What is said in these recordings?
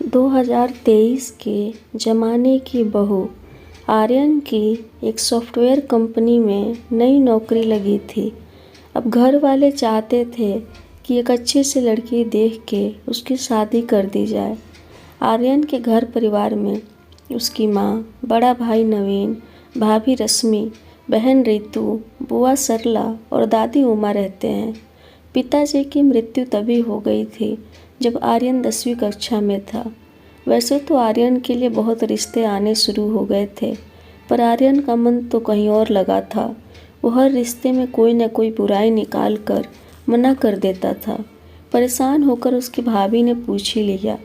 2023 के ज़माने की बहू आर्यन की एक सॉफ्टवेयर कंपनी में नई नौकरी लगी थी। अब घर वाले चाहते थे कि एक अच्छी सी लड़की देख के उसकी शादी कर दी जाए। आर्यन के घर परिवार में उसकी माँ, बड़ा भाई नवीन, भाभी रश्मि, बहन रितु, बुआ सरला और दादी उमा रहते हैं। पिताजी की मृत्यु तभी हो गई थी जब आर्यन 10वीं कक्षा में था। वैसे तो आर्यन के लिए बहुत रिश्ते आने शुरू हो गए थे, पर आर्यन का मन तो कहीं और लगा था। वो हर रिश्ते में कोई न कोई बुराई निकाल कर मना कर देता था। परेशान होकर उसकी भाभी ने पूछ ही लिया,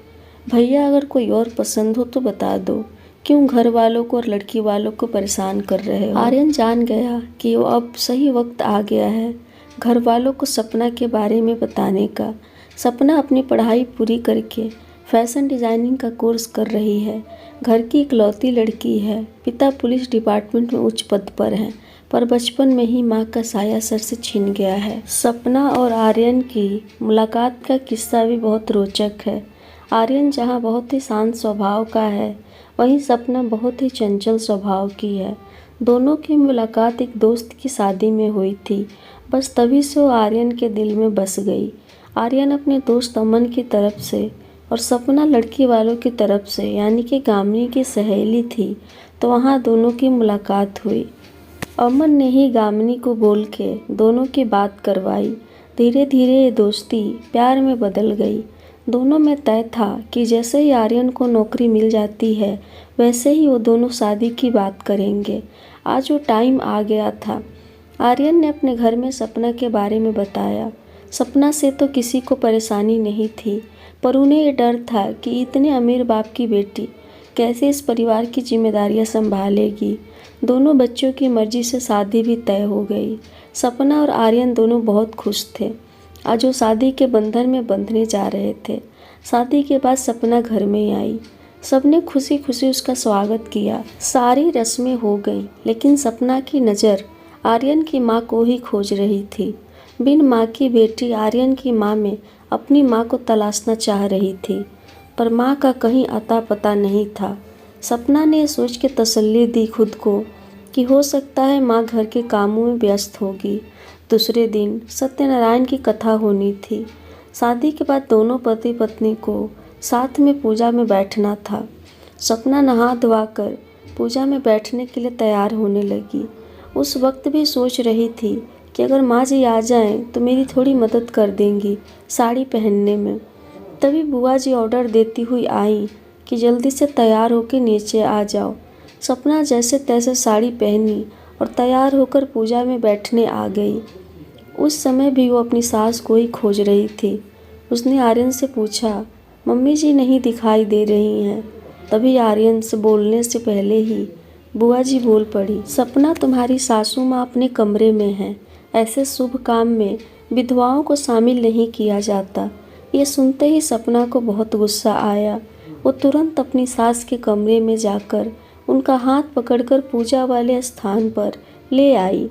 भैया अगर कोई और पसंद हो तो बता दो, क्यों घर वालों को और लड़की वालों को परेशान कर रहे हो। आर्यन जान गया कि वो अब सही वक्त आ गया है घर वालों को सपना के बारे में बताने का। सपना अपनी पढ़ाई पूरी करके फैशन डिज़ाइनिंग का कोर्स कर रही है। घर की इकलौती लड़की है। पिता पुलिस डिपार्टमेंट में उच्च पद पर हैं, पर बचपन में ही मां का साया सर से छिन गया है। सपना और आर्यन की मुलाकात का किस्सा भी बहुत रोचक है। आर्यन जहां बहुत ही शांत स्वभाव का है, वहीं सपना बहुत ही चंचल स्वभाव की है। दोनों की मुलाकात एक दोस्त की शादी में हुई थी। बस तभी से वो आर्यन के दिल में बस गई। आर्यन अपने दोस्त अमन की तरफ से और सपना लड़की वालों की तरफ से यानी कि गामिनी की सहेली थी, तो वहाँ दोनों की मुलाकात हुई। अमन ने ही गामिनी को बोल के दोनों की बात करवाई। धीरे धीरे ये दोस्ती प्यार में बदल गई। दोनों में तय था कि जैसे ही आर्यन को नौकरी मिल जाती है, वैसे ही वो दोनों शादी की बात करेंगे। आज वो टाइम आ गया था। आर्यन ने अपने घर में सपना के बारे में बताया। सपना से तो किसी को परेशानी नहीं थी, पर उन्हें ये डर था कि इतने अमीर बाप की बेटी कैसे इस परिवार की जिम्मेदारियां संभालेगी। दोनों बच्चों की मर्जी से शादी भी तय हो गई। सपना और आर्यन दोनों बहुत खुश थे। आज वो शादी के बंधन में बंधने जा रहे थे। शादी के बाद सपना घर में आई। सबने खुशी खुशी उसका स्वागत किया। सारी रस्में हो गई, लेकिन सपना की नज़र आर्यन की माँ को ही खोज रही थी। बिन माँ की बेटी आर्यन की माँ में अपनी माँ को तलाशना चाह रही थी, पर माँ का कहीं अता पता नहीं था। सपना ने सोच के तसल्ली दी खुद को कि हो सकता है माँ घर के कामों में व्यस्त होगी। दूसरे दिन सत्यनारायण की कथा होनी थी। शादी के बाद दोनों पति पत्नी को साथ में पूजा में बैठना था। सपना नहा धोवा कर पूजा में बैठने के लिए तैयार होने लगी। उस वक्त भी सोच रही थी कि अगर माँ जी आ जाएं तो मेरी थोड़ी मदद कर देंगी साड़ी पहनने में। तभी बुआ जी ऑर्डर देती हुई आई कि जल्दी से तैयार होकर नीचे आ जाओ। सपना जैसे तैसे साड़ी पहनी और तैयार होकर पूजा में बैठने आ गई। उस समय भी वो अपनी सास को ही खोज रही थी। उसने आर्यन से पूछा, मम्मी जी नहीं दिखाई दे रही हैं। तभी आर्यन से बोलने से पहले ही बुआ जी बोल पड़ी, सपना तुम्हारी सासू माँ अपने कमरे में है। ऐसे शुभ काम में विधवाओं को शामिल नहीं किया जाता। ये सुनते ही सपना को बहुत गुस्सा आया। वो तुरंत अपनी सास के कमरे में जाकर उनका हाथ पकड़कर पूजा वाले स्थान पर ले आई।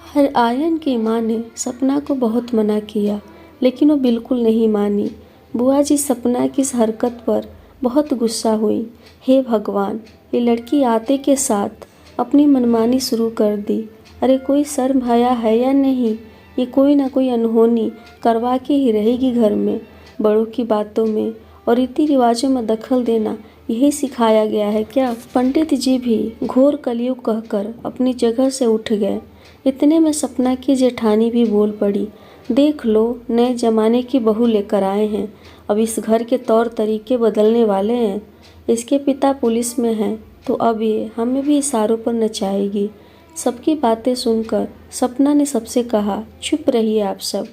हर आर्यन की माँ ने सपना को बहुत मना किया, लेकिन वो बिल्कुल नहीं मानी। बुआ जी सपना की इस हरकत पर बहुत गुस्सा हुई। हे भगवान, ये लड़की आते के साथ अपनी मनमानी शुरू कर दी। अरे कोई शर्म हया है या नहीं? ये कोई ना कोई अनहोनी करवा के ही रहेगी घर में। बड़ों की बातों में और रीति रिवाजों में दखल देना यही सिखाया गया है क्या? पंडित जी भी घोर कलयुग कहकर अपनी जगह से उठ गए। इतने में सपना की जेठानी भी बोल पड़ी, देख लो, नए जमाने की बहू लेकर आए हैं। अब इस घर के तौर तरीके बदलने वाले हैं। इसके पिता पुलिस में हैं, तो अब ये हमें भी इशारों पर नचाएगी। सबकी बातें सुनकर सपना ने सबसे कहा, चुप रहिए आप सब।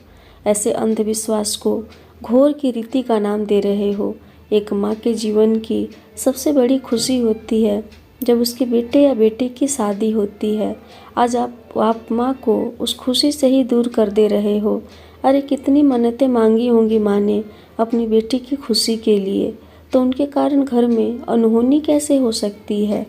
ऐसे अंधविश्वास को घोर की रीति का नाम दे रहे हो। एक माँ के जीवन की सबसे बड़ी खुशी होती है जब उसके बेटे या बेटी की शादी होती है। आज आप माँ को उस खुशी से ही दूर कर दे रहे हो। अरे कितनी मन्नतें मांगी होंगी माँ ने अपनी बेटी की खुशी के लिए, तो उनके कारण घर में अनहोनी कैसे हो सकती है?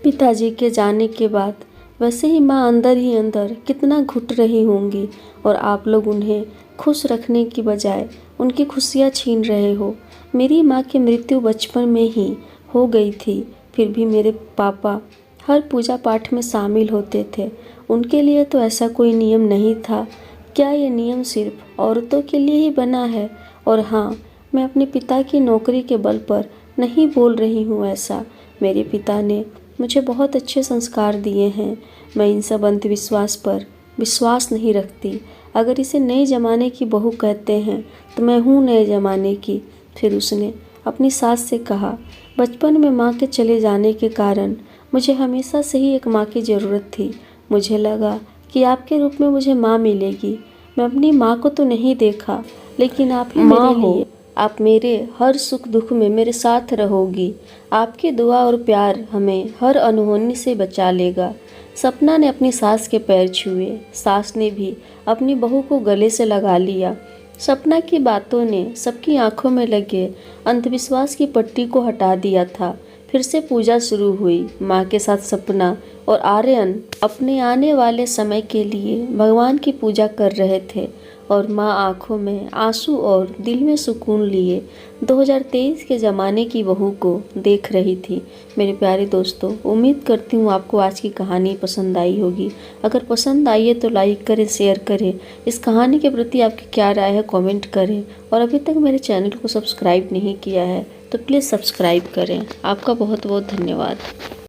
पिताजी के जाने के बाद वैसे ही माँ अंदर ही अंदर कितना घुट रही होंगी, और आप लोग उन्हें खुश रखने की बजाय उनकी खुशियाँ छीन रहे हो। मेरी माँ की मृत्यु बचपन में ही हो गई थी, फिर भी मेरे पापा हर पूजा पाठ में शामिल होते थे। उनके लिए तो ऐसा कोई नियम नहीं था। क्या ये नियम सिर्फ औरतों के लिए ही बना है? और हाँ, मैं अपने पिता की नौकरी के बल पर नहीं बोल रही हूँ ऐसा। मेरे पिता ने मुझे बहुत अच्छे संस्कार दिए हैं। मैं इन सब अंधविश्वास पर विश्वास नहीं रखती। अगर इसे नए ज़माने की बहू कहते हैं तो मैं हूँ नए ज़माने की। फिर उसने अपनी सास से कहा, बचपन में माँ के चले जाने के कारण मुझे हमेशा से ही एक माँ की ज़रूरत थी। मुझे लगा कि आपके रूप में मुझे माँ मिलेगी। मैं अपनी माँ को तो नहीं देखा, लेकिन आप ही मेरे लिए, आप मेरे हर सुख दुख में मेरे साथ रहोगी। आपकी दुआ और प्यार हमें हर अनहोनी से बचा लेगा। सपना ने अपनी सास के पैर छुए। सास ने भी अपनी बहू को गले से लगा लिया। सपना की बातों ने सबकी आंखों में लगे अंधविश्वास की पट्टी को हटा दिया था। फिर से पूजा शुरू हुई। माँ के साथ सपना और आर्यन अपने आने वाले समय के लिए भगवान की पूजा कर रहे थे और माँ आंखों में आंसू और दिल में सुकून लिए 2023 के ज़माने की बहू को देख रही थी। मेरे प्यारे दोस्तों, उम्मीद करती हूँ आपको आज की कहानी पसंद आई होगी। अगर पसंद आई है तो लाइक करें, शेयर करें। इस कहानी के प्रति आपकी क्या राय है कमेंट करें। और अभी तक मेरे चैनल को सब्सक्राइब नहीं किया है तो प्लीज़ सब्सक्राइब करें। आपका बहुत बहुत धन्यवाद।